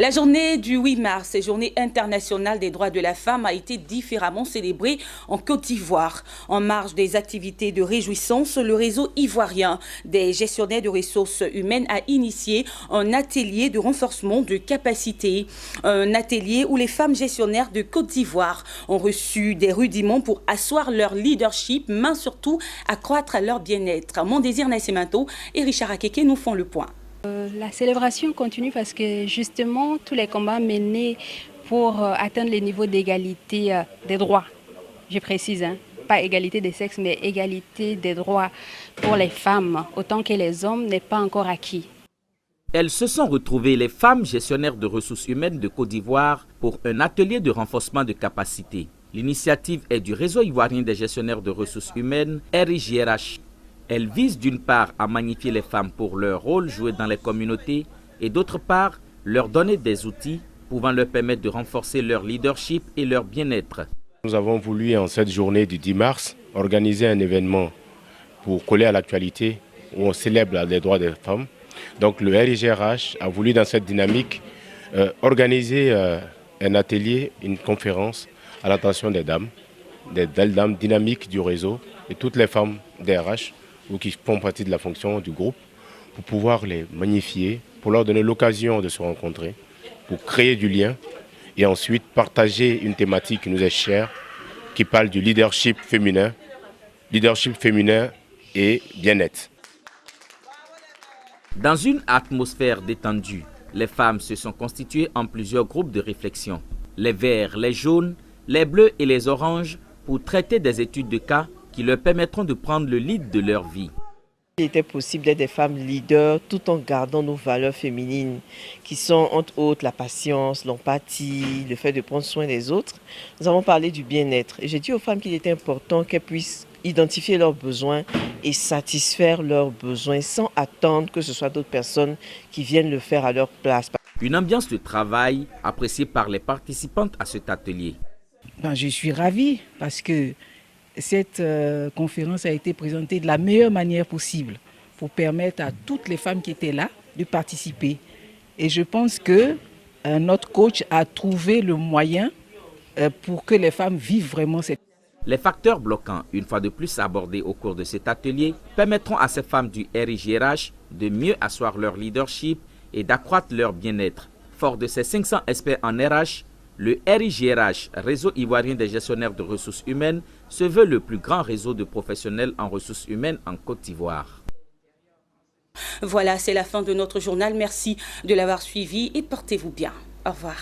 La journée du 8 mars, journée internationale des droits de la femme, a été différemment célébrée en Côte d'Ivoire. En marge des activités de réjouissance, le réseau ivoirien des gestionnaires de ressources humaines a initié un atelier de renforcement de capacité. Un atelier où les femmes gestionnaires de Côte d'Ivoire ont reçu des rudiments pour asseoir leur leadership, mais surtout accroître leur bien-être. Mon désir Nascimento et Richard Akeke nous font le point. La célébration continue parce que justement tous les combats menés pour atteindre les niveaux d'égalité des droits, je précise, pas égalité des sexes mais égalité des droits pour les femmes autant que les hommes n'est pas encore acquis. Elles se sont retrouvées, les femmes gestionnaires de ressources humaines de Côte d'Ivoire, pour un atelier de renforcement de capacité. L'initiative est du réseau ivoirien des gestionnaires de ressources humaines, RIGRH. Elle vise d'une part à magnifier les femmes pour leur rôle joué dans les communautés et d'autre part leur donner des outils pouvant leur permettre de renforcer leur leadership et leur bien-être. Nous avons voulu en cette journée du 10 mars organiser un événement pour coller à l'actualité où on célèbre les droits des femmes. Donc le RIGRH a voulu dans cette dynamique organiser un atelier, une conférence à l'attention des dames, des belles dames dynamiques du réseau et toutes les femmes DRH ou qui font partie de la fonction du groupe, pour pouvoir les magnifier, pour leur donner l'occasion de se rencontrer, pour créer du lien et ensuite partager une thématique qui nous est chère, qui parle du leadership féminin et bien-être. Dans une atmosphère détendue, les femmes se sont constituées en plusieurs groupes de réflexion. Les verts, les jaunes, les bleus et les oranges pour traiter des études de cas qui leur permettront de prendre le lead de leur vie. Il était possible d'être des femmes leaders tout en gardant nos valeurs féminines qui sont entre autres la patience, l'empathie, le fait de prendre soin des autres. Nous avons parlé du bien-être et j'ai dit aux femmes qu'il était important qu'elles puissent identifier leurs besoins et satisfaire leurs besoins sans attendre que ce soit d'autres personnes qui viennent le faire à leur place. Une ambiance de travail appréciée par les participantes à cet atelier. Je suis ravie parce que cette conférence a été présentée de la meilleure manière possible pour permettre à toutes les femmes qui étaient là de participer. Et je pense que notre coach a trouvé le moyen pour que les femmes vivent vraiment cette. Les facteurs bloquants, une fois de plus abordés au cours de cet atelier, permettront à ces femmes du RIGRH de mieux asseoir leur leadership et d'accroître leur bien-être. Fort de ces 500 experts en RH, le RIGRH, Réseau ivoirien des gestionnaires de ressources humaines, se veut le plus grand réseau de professionnels en ressources humaines en Côte d'Ivoire. Voilà, c'est la fin de notre journal. Merci de l'avoir suivi et portez-vous bien. Au revoir.